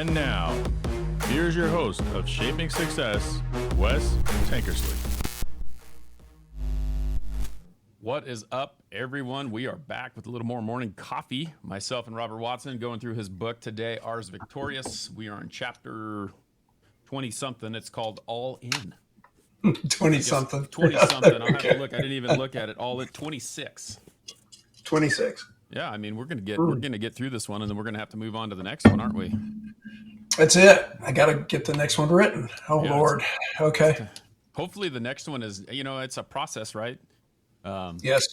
And now, here's your host of Shaping Success, Wes Tankersley. What is up, everyone? We are back with a little more morning coffee. Myself and Robert Watson going through his book today, Ars Victorious. We are in chapter 20-something. It's called All In. 20-something. 20-something. I'll have to look. I didn't even look at it. All in 26. 26. Yeah, I mean, we're gonna get through this one, and then we're gonna have to move on to the next one, aren't we? That's it. I got to get the next one written. Oh, Yeah, Lord. Okay. Hopefully the next one is, it's a process, right? Yes.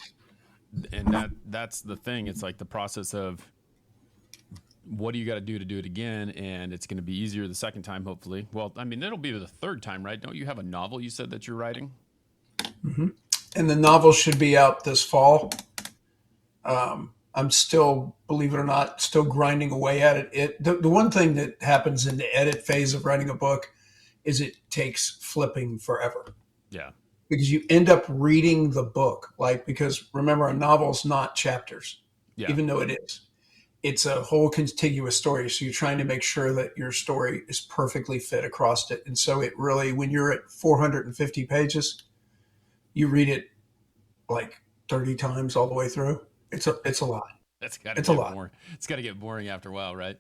And that's the thing. It's like the process of what do you got to do it again, and it's going to be easier the second time, hopefully. Well, I mean, it'll be the third time, right? Don't you have a novel you said that you're writing? Mm-hmm. And the novel should be out this fall. I'm still, believe it or not, still grinding away at it. The one thing that happens in the edit phase of writing a book is it takes flipping forever. Yeah. Because you end up reading the book, because remember, a novel's not chapters, even though it is. It's a whole contiguous story. So you're trying to make sure that your story is perfectly fit across it. And so it really, when you're at 450 pages, you read it like 30 times all the way through. It's a lot. It's got to get boring. It's got to get boring after a while, right?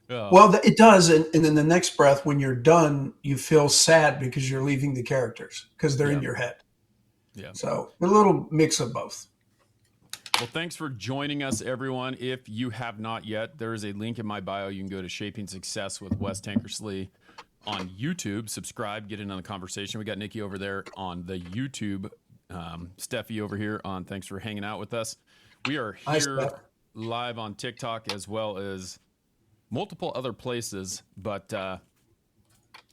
Oh. Well, it does. And then the next breath, when you're done, you feel sad because you're leaving the characters because they're in your head. Yeah. So a little mix of both. Well, thanks for joining us, everyone. If you have not yet, there is a link in my bio. You can go to Shaping Success with Wes Tankersley on YouTube. Subscribe, get in on the conversation. We got Nikki over there on the YouTube. Steffi over here on Thanks for hanging out with us. We are here live on TikTok as well as multiple other places, but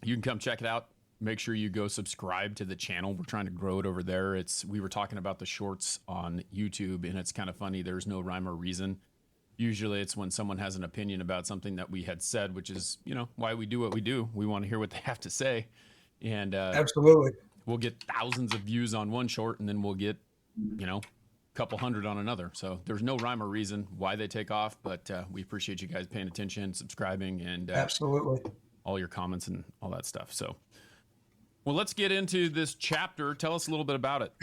you can come check it out. Make sure you go subscribe to the channel. We're trying to grow it over there. We were talking about the shorts on YouTube, and it's kind of funny. There's no rhyme or reason. Usually it's when someone has an opinion about something that we had said, which is, why we do what we do. We want to hear what they have to say. And absolutely, we'll get thousands of views on one short, and then we'll get, couple hundred on another. So there's no rhyme or reason why they take off, but we appreciate you guys paying attention, subscribing, and absolutely all your comments and all that stuff. So, well, let's get into this chapter. Tell us a little bit about it.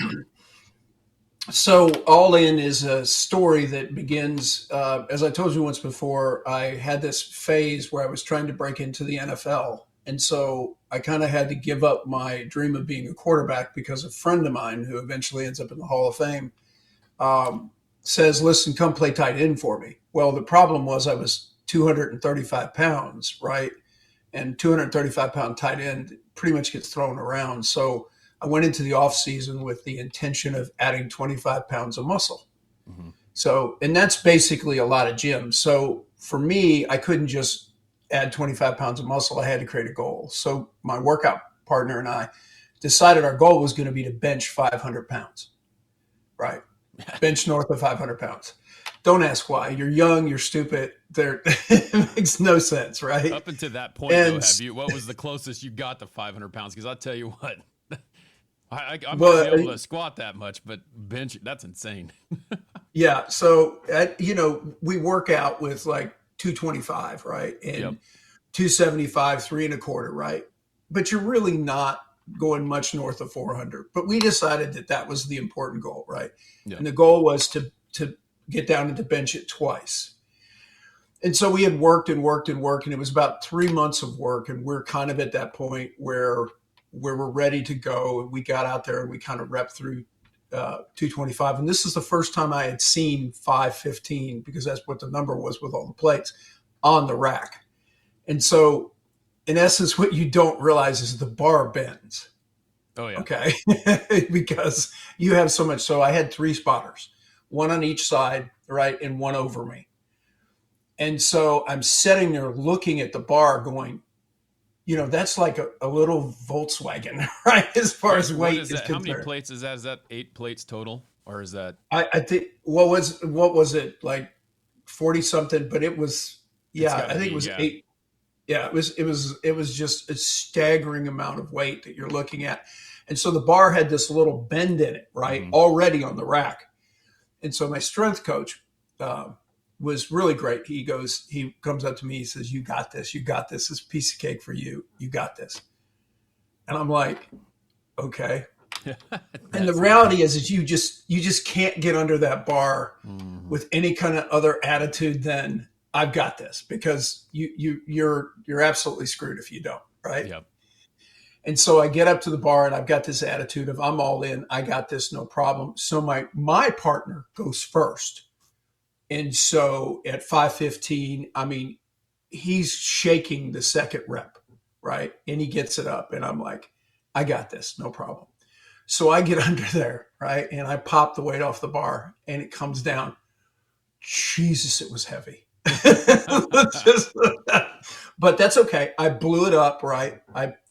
So All In is a story that begins, as I told you once before, I had this phase where I was trying to break into the NFL. And so I kind of had to give up my dream of being a quarterback because a friend of mine who eventually ends up in the Hall of Fame says, listen, come play tight end for me. Well, the problem was I was 235 pounds, right? And 235-pound tight end pretty much gets thrown around. So I went into the off season with the intention of adding 25 pounds of muscle. Mm-hmm. So, and that's basically a lot of gym. So for me, I couldn't just add 25 pounds of muscle. I had to create a goal. So my workout partner and I decided our goal was going to be to bench 500 pounds, right? Bench north of 500 pounds. Don't ask why. You're young. You're stupid. It makes no sense, right? Up until that point, though, what was the closest you got to 500 pounds? Because I'll tell you what, I'm not able to squat that much, but bench, that's insane. Yeah. So, we work out with like 225, right? And 275, 3.25, right? But you're really not going much north of 400. But we decided that was the important goal, right? Yeah. And the goal was to get down and to bench it twice. And so we had worked, and it was about 3 months of work. And we're kind of at that point where we're ready to go. And we got out there and we kind of repped through 225. And this is the first time I had seen 515 because that's what the number was with all the plates on the rack. And so in essence, what you don't realize is the bar bends. Oh, yeah. Okay. Because you have so much. So I had 3 spotters, one on each side, right, and one over me. And so I'm sitting there looking at the bar going, that's like a little Volkswagen, right? As far as weight is concerned. How many plates is that? Is that 8 plates total? Or is that? I think, what was it, like 40 something, but it was, I think it was 8. Yeah, it was just a staggering amount of weight that you're looking at. And so the bar had this little bend in it, right? Mm-hmm. Already on the rack. And so my strength coach, was really great. He comes up to me, he says, "You got this. You got this. This piece of cake for you. You got this." And I'm like, okay. And the reality is you just can't get under that bar with any kind of other attitude than I've got this, because you're absolutely screwed if you don't, right? Yep. And so I get up to the bar and I've got this attitude of I'm all in. I got this, no problem. So my partner goes first. And so at 5:15, I mean, he's shaking the second rep, right? And he gets it up and I'm like, I got this, no problem. So I get under there, right? And I pop the weight off the bar and it comes down. Jesus, it was heavy. But that's okay. I blew it up, right?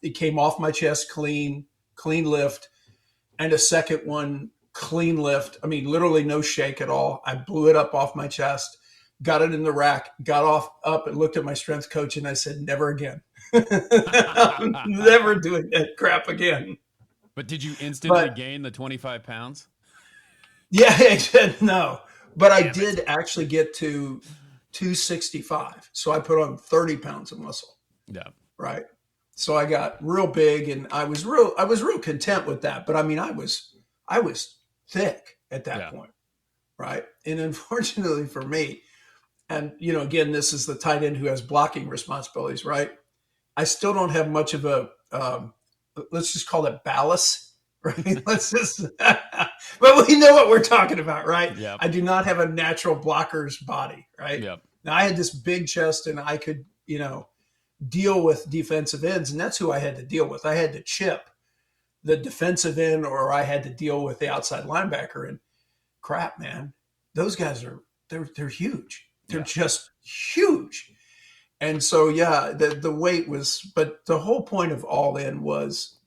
It came off my chest clean lift, and a second one clean lift. I mean, literally no shake at all. I blew it up off my chest, got it in the rack, got up and looked at my strength coach, and I said, never again. I'm never doing that crap again. But did you instantly gain the 25 pounds? Yeah, I said no. But I did actually get to 265. So I put on 30 pounds of muscle. Yeah. Right. So I got real big, and I was real content with that. But I mean, I was thick at that point. Right. And unfortunately for me, and again, this is the tight end who has blocking responsibilities, right? I still don't have much of a let's just call it ballast. Right. But we know what we're talking about, right? Yep. I do not have a natural blocker's body, right? Yep. Now I had this big chest and I could, deal with defensive ends, and that's who I had to deal with. I had to chip the defensive end, or I had to deal with the outside linebacker. And crap, man, those guys they're huge. They're just huge. And so, the weight was, but the whole point of All In was,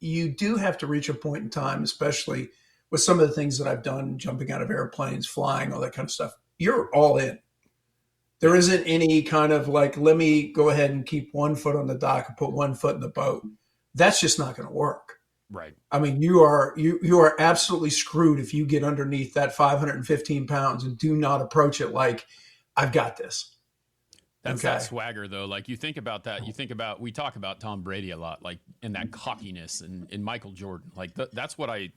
you do have to reach a point in time, especially with some of the things that I've done, jumping out of airplanes, flying, all that kind of stuff. You're all in. There isn't any kind of like, let me go ahead and keep one foot on the dock and put one foot in the boat. That's just not going to work. Right. I mean, you are absolutely screwed if you get underneath that 515 pounds and do not approach it like, I've got this. That's that swagger, though. Like, you think about that. We talk about Tom Brady a lot, like, in that cockiness, and Michael Jordan. Like, that's what I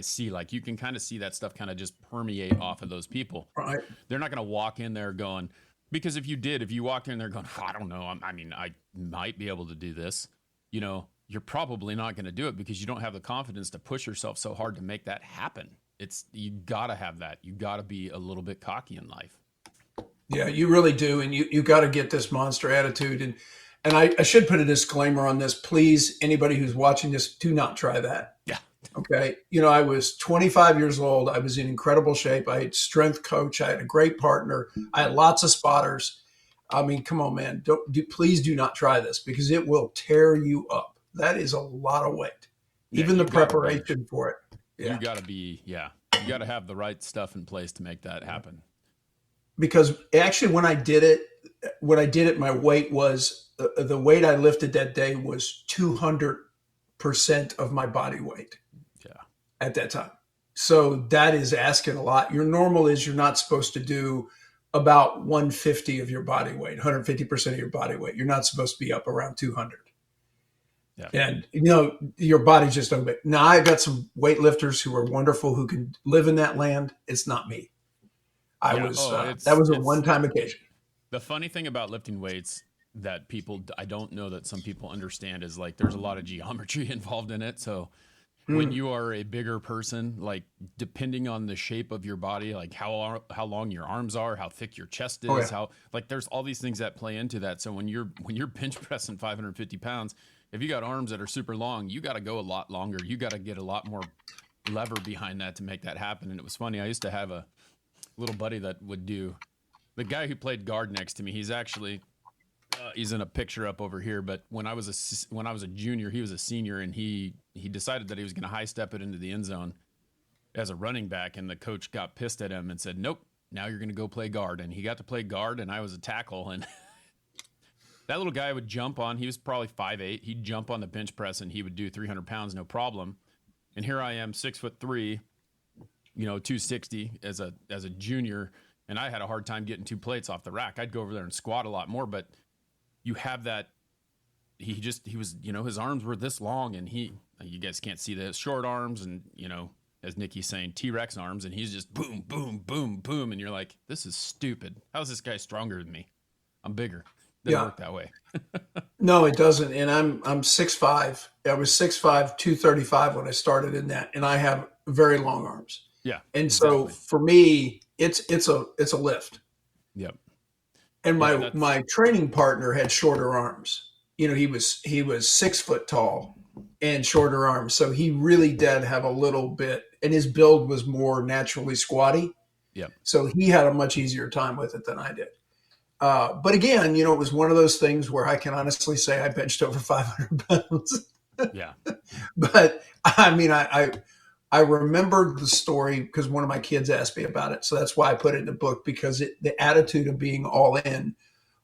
see. Like, you can kind of see that stuff kind of just permeate off of those people. Right. They're not going to walk in there going, because if you walked in there going, I don't know, I mean, I might be able to do this, you're probably not going to do it because you don't have the confidence to push yourself so hard to make that happen. You got to have that. You got to be a little bit cocky in life. Yeah, you really do. And you got to get this monster attitude. And I should put a disclaimer on this. Please, anybody who's watching this, do not try that. Yeah. Okay. I was 25 years old. I was in incredible shape. I had strength coach. I had a great partner. I had lots of spotters. I mean, come on, man. Please do not try this, because it will tear you up. That is a lot of weight. Even the preparation for it. Yeah. You got to have the right stuff in place to make that happen. Because actually when I did it, my weight was, the weight I lifted that day was 200% of my body weight. Yeah. At that time. So that is asking a lot. Your normal is you're not supposed to do about 150 of your body weight, 150% of your body weight. You're not supposed to be up around 200. Yeah. And, your body just don't. Now I've got some weightlifters who are wonderful, who can live in that land. It's not me. That was a one-time occasion. The funny thing about lifting weights that I don't know that some people understand is, like, there's a lot of geometry involved in it. So when you are a bigger person, like, depending on the shape of your body, like how long your arms are, how thick your chest is, there's all these things that play into that. So when you're bench pressing 550 pounds, if you got arms that are super long, you got to go a lot longer. You got to get a lot more lever behind that to make that happen. And it was funny. I used to have a little buddy that would do, the guy who played guard next to me, he's actually he's in a picture up over here, but when I was a junior, he was a senior, and he decided that he was going to high step it into the end zone as a running back, and the coach got pissed at him and said, nope, now you're going to go play guard. And he got to play guard, and I was a tackle, and that little guy would jump on, he was probably 5'8", he'd jump on the bench press and he would do 300 pounds no problem. And here I am, 6'3", 260 as a junior, And I had a hard time getting 2 plates off the rack. I'd go over there and squat a lot more, but you have that. He was, his arms were this long, and you guys can't see the short arms, and, as Nikki's saying, T-Rex arms, and he's just boom, boom, boom, boom. And you're like, this is stupid. How's this guy stronger than me? I'm bigger. Doesn't work that way. No, it doesn't. And I'm 6'5". I was 6'5", 235 when I started in that, and I have very long arms. Yeah. And exactly. so for me, it's a lift. Yep. And my training partner had shorter arms. He was 6 foot tall and shorter arms. So he really did have a little bit, and his build was more naturally squatty. Yep. So he had a much easier time with it than I did. But again, it was one of those things where I can honestly say I benched over 500 pounds. Yeah. But I mean, I remembered the story because one of my kids asked me about it. So that's why I put it in the book, because the attitude of being all in,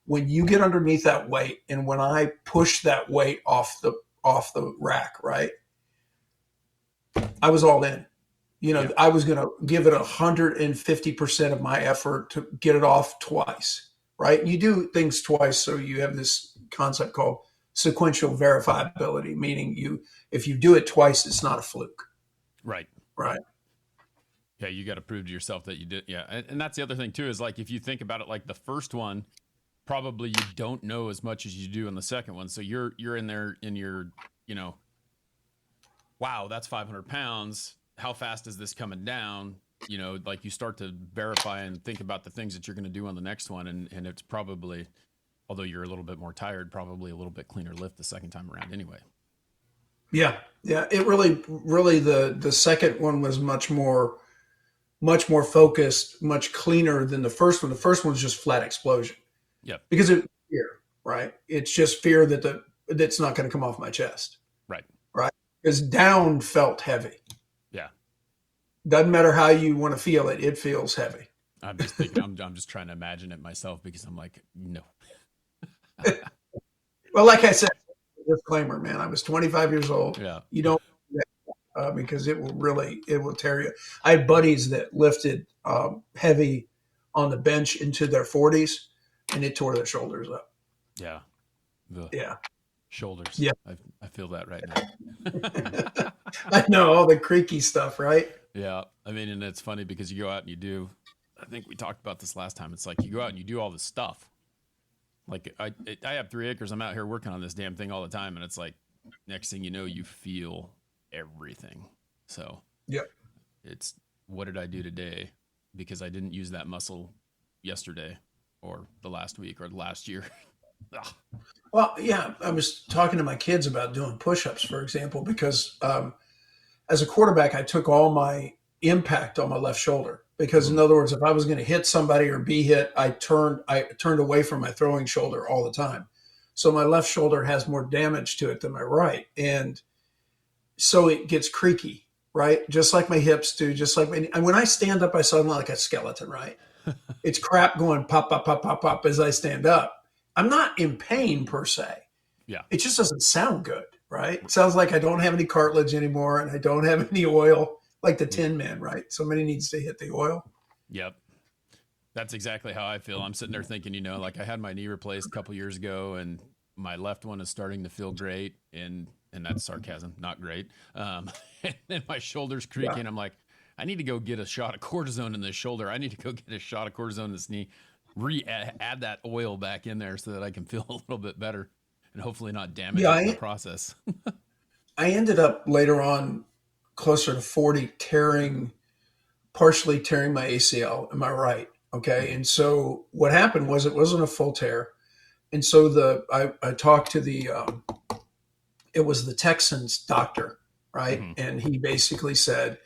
when you get underneath that weight, and when I push that weight off the rack, right, I was all in. I was going to give it 150% of my effort to get it off twice, right? You do things twice, so you have this concept called sequential verifiability, meaning if you do it twice, it's not a fluke. Right. Right. Yeah, you got to prove to yourself that you did. Yeah, and that's the other thing too, is like if you think about it, like the first one, probably you don't know as much as you do in the second one. So you're in there in your, wow, that's 500 pounds. How fast is this coming down? Like you start to verify and think about the things that you're going to do on the next one, and it's probably, although you're a little bit more tired, probably a little bit cleaner lift the second time around anyway. Yeah. It really the second one was much more focused, much cleaner than the first one. The first one was just flat explosion. Yeah. Because it's fear, right? It's just fear that's not going to come off my chest. Right. Right. Because down felt heavy. Yeah. Doesn't matter how you want to feel it. It feels heavy. I'm just thinking, I'm just trying to imagine it myself, because I'm like, no. Well, like I said, disclaimer, man, I was 25 years old. Yeah. You don't, because it will tear you. I had buddies that lifted heavy on the bench into their 40s, and it tore their shoulders up. Yeah. Yeah. Shoulders. Yeah. I feel that right now. I know, all the creaky stuff, right? Yeah. I mean, and it's funny because you go out and you do, I think we talked about this last time. It's like you go out and you do all this stuff. Like I have 3 acres. I'm out here working on this damn thing all the time. And it's like, next thing you know, you feel everything. So yeah, it's, what did I do today? Because I didn't use that muscle yesterday or the last week or the last year. Well, yeah, I was talking to my kids about doing push-ups, for example, because as a quarterback, I took all my impact on my left shoulder. Because in other words, if I was going to hit somebody or be hit, I turned away from my throwing shoulder all the time. So my left shoulder has more damage to it than my right. And so it gets creaky, right? Just like my hips do, and when I stand up, I sound like a skeleton, right? It's crap going pop, pop, pop, pop, pop as I stand up. I'm not in pain per se. Yeah. It just doesn't sound good, right? It sounds like I don't have any cartilage anymore, and I don't have any oil. Like the Tin Man, right? Somebody needs to hit the oil. Yep. That's exactly how I feel. I'm sitting there thinking, like I had my knee replaced a couple years ago, and my left one is starting to feel great. And that's sarcasm, not great. And then my shoulder's creaking. Yeah. I'm like, I need to go get a shot of cortisone in this shoulder. I need to go get a shot of cortisone in this knee, add that oil back in there so that I can feel a little bit better and hopefully not damage the process. I ended up later on, closer to 40, partially tearing my ACL in my right. Okay. And so what happened was it wasn't a full tear. And so I talked to it was the Texans doctor, right? Mm-hmm. And he basically said,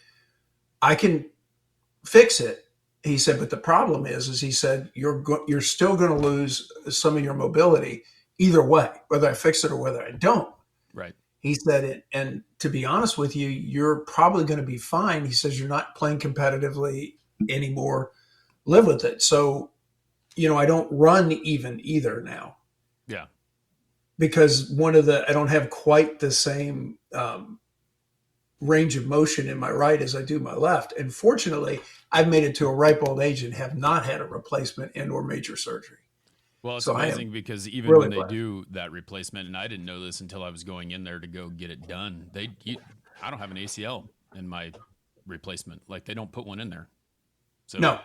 I can fix it. He said, but the problem is he said, you're still going to lose some of your mobility either way, whether I fix it or whether I don't. Right. He said it, and to be honest with you, you're probably going to be fine. He says you're not playing competitively anymore. Live with it. So, I don't run even either now. Yeah. Because I don't have quite the same range of motion in my right as I do my left. And fortunately, I've made it to a ripe old age and have not had a replacement and or major surgery. Well, it's So I am amazing because even really when they blessed. do that replacement, and I didn't know this until I was going in there to go get it done. I don't have an ACL in my replacement. Like they don't put one in there. So No,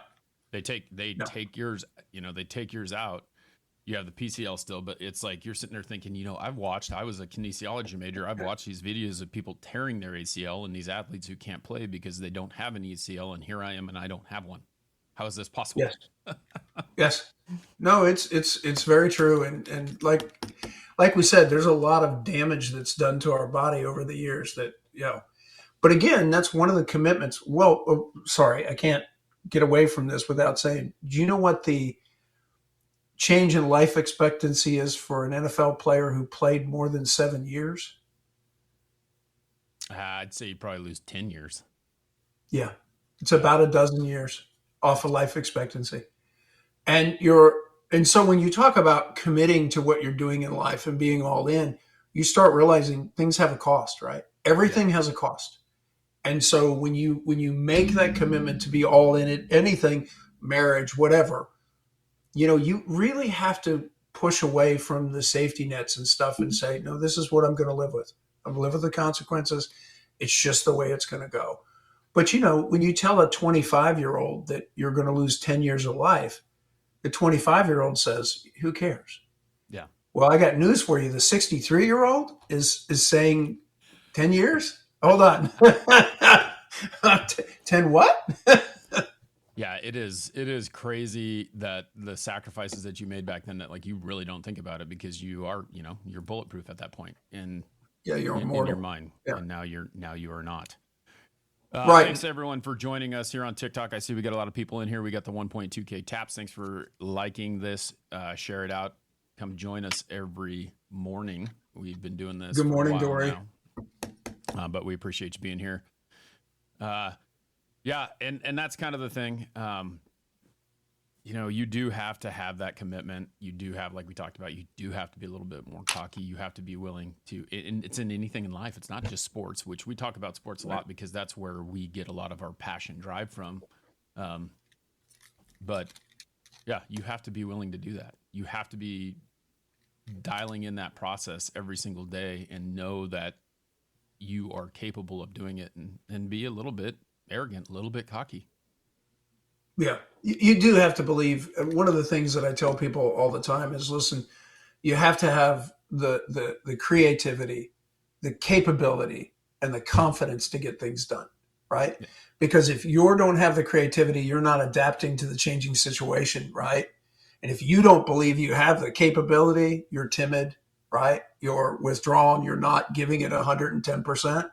they no. take yours, they take yours out. You have the PCL still, but it's like you're sitting there thinking, I was a kinesiology major. I've watched these videos of people tearing their ACL and these athletes who can't play because they don't have an ACL. And here I am and I don't have one. How is this possible? Yes. Yes. No, it's very true. And like we said, there's a lot of damage that's done to our body over the years that, but again, that's one of the commitments. Well, sorry, I can't get away from this without saying, do you know what the change in life expectancy is for an NFL player who played more than 7 years? I'd say you probably lose 10 years. Yeah. It's Yeah. about a dozen years off of life expectancy. And so when you talk about committing to what you're doing in life and being all in, you start realizing things have a cost, right? Yeah. Everything has a cost. And so when you make that commitment to be all in it, anything, marriage, whatever, you really have to push away from the safety nets and stuff and say, no, this is what I'm going to live with. I'm going to live with the consequences. It's just the way it's going to go. But when you tell a 25-year-old that you're going to lose 10 years of life, the 25-year-old says, who cares? Yeah. Well, I got news for you. The 63-year-old is saying 10 years? Hold on. 10 what? Yeah, it is. It is crazy that the sacrifices that you made back then that like you really don't think about it because you are, you're bulletproof at that point Yeah, you're in your immortal. mind. Yeah. And now you are not. Right. Thanks everyone for joining us here on TikTok. I see we got a lot of people in here. We got the 1.2K taps. Thanks for liking this. Share it out. Come join us every morning. We've been doing this Good for a morning, while Dory. now, but we appreciate you being here. Yeah, and that's kind of the thing. You do have to have that commitment. You do have, like we talked about, you do have to be a little bit more cocky. You have to be willing to, and it's in anything in life. It's not just sports, which we talk about sports a lot because that's where we get a lot of our passion drive from. But yeah, you have to be willing to do that. You have to be dialing in that process every single day and know that you are capable of doing it and be a little bit arrogant, a little bit cocky. Yeah. You do have to believe. One of the things that I tell people all the time is, listen, you have to have the creativity, the capability, and the confidence to get things done, right? Yeah. Because if you don't have the creativity, you're not adapting to the changing situation, right? And if you don't believe you have the capability, you're timid, right? You're withdrawn, you're not giving it 110%,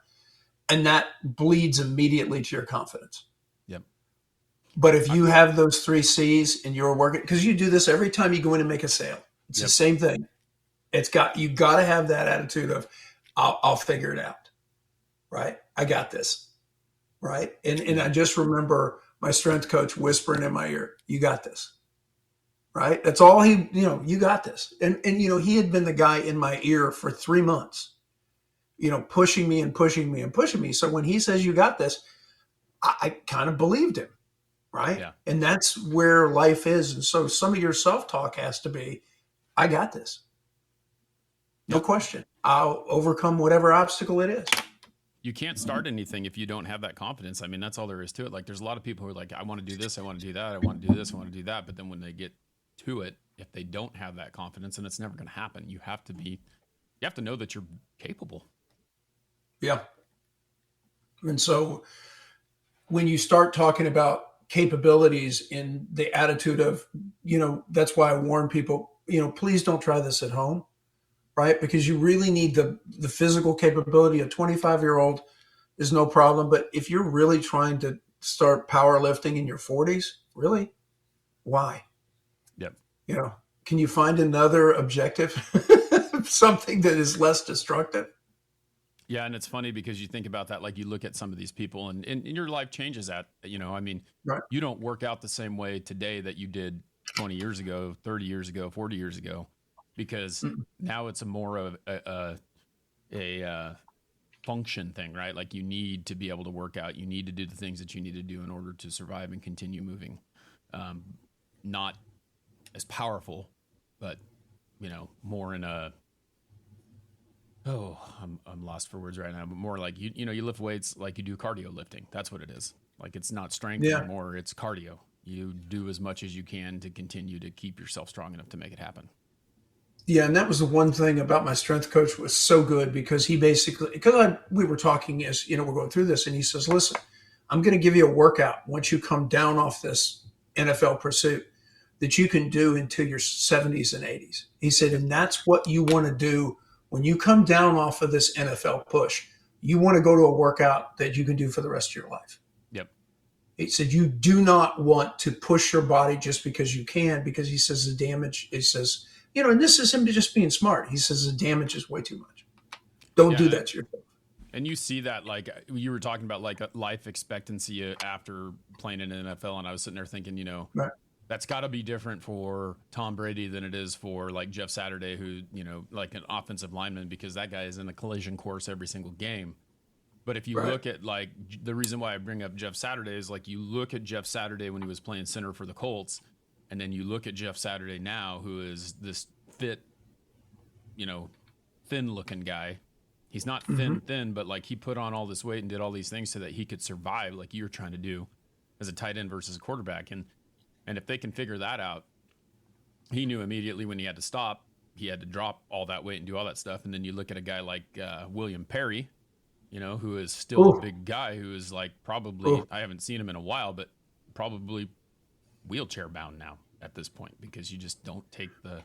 and that bleeds immediately to your confidence. Yep. But if you have those 3 C's and you're working, because you do this every time you go in and make a sale, it's Yep. the same thing. You got to have that attitude of, I'll figure it out, right? I got this, right? And I just remember my strength coach whispering in my ear, "You got this," right? That's all you got this. And he had been the guy in my ear for 3 months, pushing me and pushing me and pushing me. So when he says, "You got this," I kind of believed him. Right. Yeah. And that's where life is. And so some of your self-talk has to be, I got this. No Yep. question. I'll overcome whatever obstacle it is. You can't start anything if you don't have that confidence. I mean, that's all there is to it. Like there's a lot of people who are like, I want to do this, I want to do that, I want to do this, I want to do that. But then when they get to it, if they don't have that confidence, then it's never going to happen. You have to know that you're capable. Yeah. And so when you start talking about capabilities in the attitude of, that's why I warn people, please don't try this at home, right? Because you really need the physical capability. A 25-year-old is no problem. But if you're really trying to start powerlifting in your 40s, really, why? Yep. Can you find another objective, something that is less destructive? Yeah, and it's funny because you think about that, like you look at some of these people and your life changes I mean, Right. you don't work out the same way today that you did 20 years ago, 30 years ago, 40 years ago, because now it's a more of a function thing, right? Like you need to be able to work out. You need to do the things that you need to do in order to survive and continue moving. Not as powerful, but more in a, I'm lost for words right now, but more like you lift weights like you do cardio lifting. That's what it is. Like it's not strength anymore, it's cardio. You do as much as you can to continue to keep yourself strong enough to make it happen. Yeah, and that was the one thing about my strength coach was so good, because he basically, we were talking as we're going through this, and he says, "Listen, I'm going to give you a workout once you come down off this NFL pursuit that you can do into your 70s and 80s." He said, "And that's what you want to do when you come down off of this NFL push. You want to go to a workout that you can do for the rest of your life." Yep. He said, "You do not want to push your body just because you can," because he says the damage, he says, and this is him just being smart. He says the damage is way too much. Don't do that to yourself. And you see that, like you were talking about, like life expectancy after playing in the NFL. And I was sitting there thinking, right. That's got to be different for Tom Brady than it is for like Jeff Saturday, who, like an offensive lineman, because that guy is in a collision course every single game. But if you look at, like, the reason why I bring up Jeff Saturday is, like, you look at Jeff Saturday when he was playing center for the Colts, and then you look at Jeff Saturday now, who is this fit, thin-looking guy. He's not thin, but, like, he put on all this weight and did all these things so that he could survive, like you're trying to do as a tight end versus a quarterback. And if they can figure that out, he knew immediately when he had to stop, he had to drop all that weight and do all that stuff. And then you look at a guy like William Perry, who is still a big guy, who is like probably, I haven't seen him in a while, but probably wheelchair bound now at this point, because you just don't take the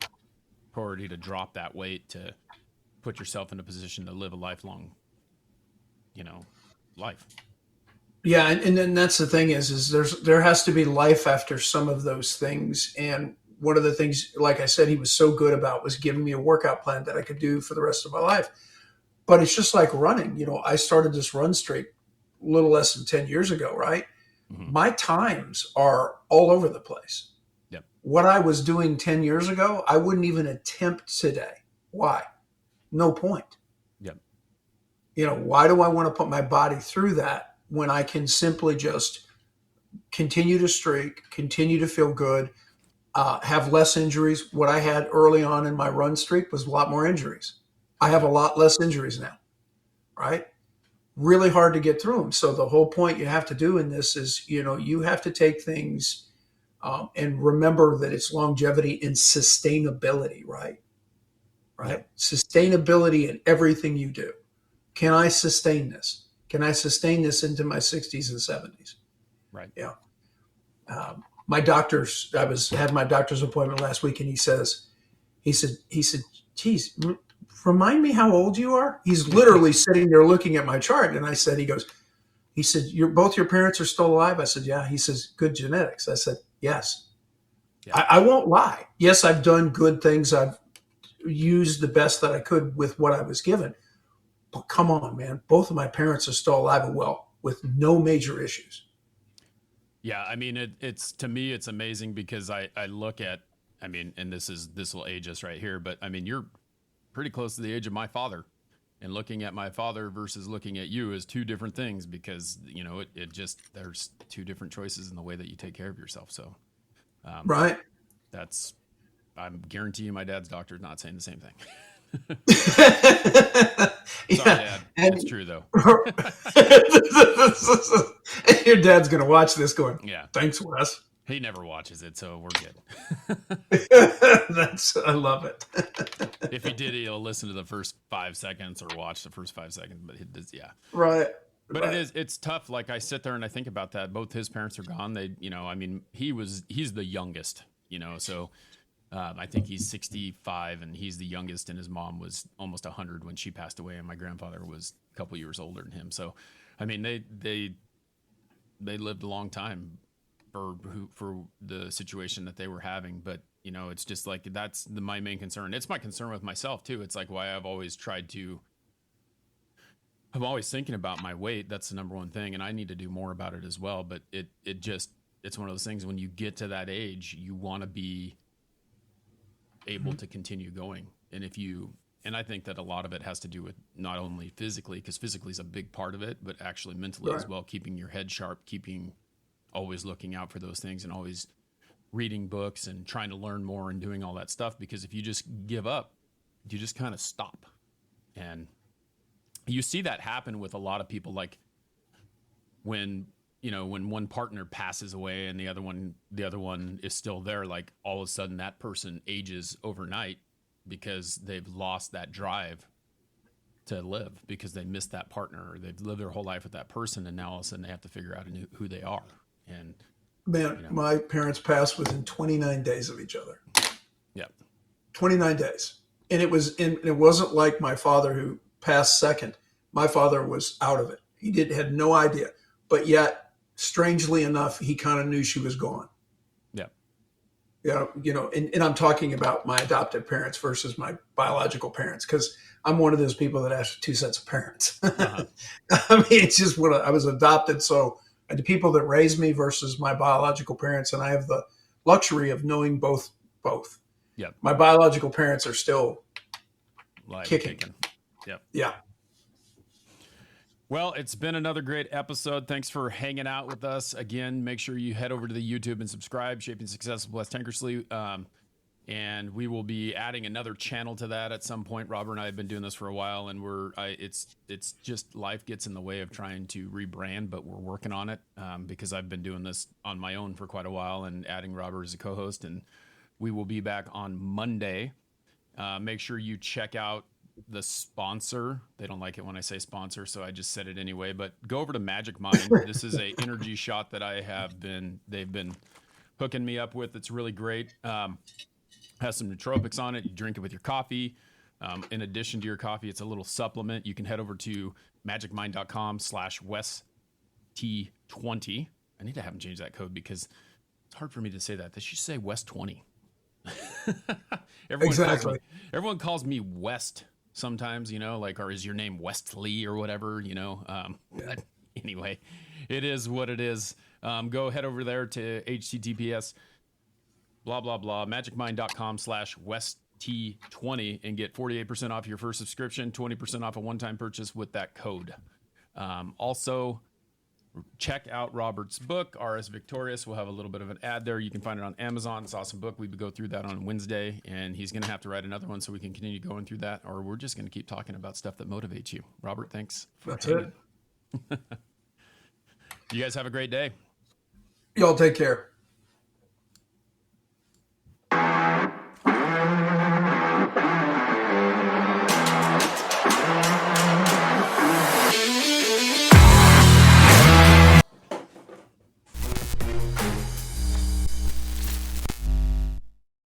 priority to drop that weight to put yourself in a position to live a lifelong, life. Yeah. And then that's the thing is there has to be life after some of those things. And one of the things, like I said, he was so good about was giving me a workout plan that I could do for the rest of my life. But it's just like running. I started this run streak a little less than 10 years ago, right? Mm-hmm. My times are all over the place. Yep. What I was doing 10 years ago, I wouldn't even attempt today. Why? No point. Yep. Why do I want to put my body through that when I can simply just continue to streak, continue to feel good, have less injuries? What I had early on in my run streak was a lot more injuries. I have a lot less injuries now, right? Really hard to get through them. So the whole point you have to do in this is, you have to take things and remember that it's longevity and sustainability, right? Right? Yeah. Sustainability in everything you do. Can I sustain this? Can I sustain this into my 60s and 70s? Right. Yeah. My doctor's, had my doctor's appointment last week, and he said, geez, remind me how old you are? He's literally sitting there looking at my chart. And I said, he said, both your parents are still alive? I said, yeah. He says, good genetics. I said, yes. Yeah. I won't lie. Yes, I've done good things. I've used the best that I could with what I was given. But come on, man. Both of my parents are still alive and well with no major issues. Yeah. I mean, it's to me, it's amazing because I look at, and this will age us right here, but you're pretty close to the age of my father, and looking at my father versus looking at you is two different things, because it just, there's two different choices in the way that you take care of yourself. So right, I'm guaranteeing my dad's doctor's not saying the same thing. Sorry, Dad. It's true though. Your dad's gonna watch this going, yeah, thanks, Wes. He never watches it, so we're good. I love it. If he did, he'll listen to the first 5 seconds or watch the first 5 seconds. But it does, yeah. Right. But right. It's tough. Like I sit there and I think about that. Both his parents are gone. They, he's the youngest, so I think he's 65 and he's the youngest, and his mom was almost 100 when she passed away. And my grandfather was a couple years older than him. So, they lived a long time for the situation that they were having. But, it's just like, that's my main concern. It's my concern with myself too. It's like why I'm always thinking about my weight. That's the number one thing. And I need to do more about it as well. But it's one of those things, when you get to that age, you want to be able to continue going. And if you And I think that a lot of it has to do with not only physically, because physically is a big part of it, but actually mentally as well, keeping your head sharp, always looking out for those things and always reading books and trying to learn more and doing all that stuff. Because if you just give up, you just kind of stop. And you see that happen with a lot of people, like when one partner passes away and the other one is still there, like all of a sudden that person ages overnight because they've lost that drive to live because they missed that partner, or they've lived their whole life with that person, and now all of a sudden they have to figure out who they are. And man, my parents passed within 29 days of each other. Yeah, 29 days, and it wasn't like my father who passed second. My father was out of it. He had no idea, but yet, strangely enough, he kind of knew she was gone. Yeah. And I'm talking about my adopted parents versus my biological parents, because I'm one of those people that has two sets of parents. Uh-huh. I mean, it's just I was adopted. So the people that raised me versus my biological parents, and I have the luxury of knowing both. Yeah. My biological parents are still kicking. Yep. Yeah. Well, it's been another great episode. Thanks for hanging out with us. Again, make sure you head over to the YouTube and subscribe, Shaping Success with Wes Tankersley. And we will be adding another channel to that at some point. Robert and I have been doing this for a while, and it's just life gets in the way of trying to rebrand, but we're working on it because I've been doing this on my own for quite a while and adding Robert as a co-host. And we will be back on Monday. Make sure you check out the sponsor. They don't like it when I say sponsor, so I just said it anyway, but go over to Magic Mind. This is a energy shot that they've been hooking me up with. It's really great. Has some nootropics on it. You drink it with your coffee. In addition to your coffee, it's a little supplement. You can head over to magicmind.com/WesT20. I need to have them change that code because it's hard for me to say that. They should say West 20. Everyone calls me West sometimes, or is your name Westley or whatever, But anyway, it is what it is. Go head over there to https magicmind.com/WesT20 and get 48% off your first subscription, 20% off a one-time purchase with that code. Also, check out Robert's book, R.S. Victorious. We'll have a little bit of an ad there. You can find it on Amazon. It's an awesome book. We would go through that on Wednesday, and he's going to have to write another one so we can continue going through that, or we're just going to keep talking about stuff that motivates you. Robert, thanks. That's it. You guys have a great day. Y'all take care.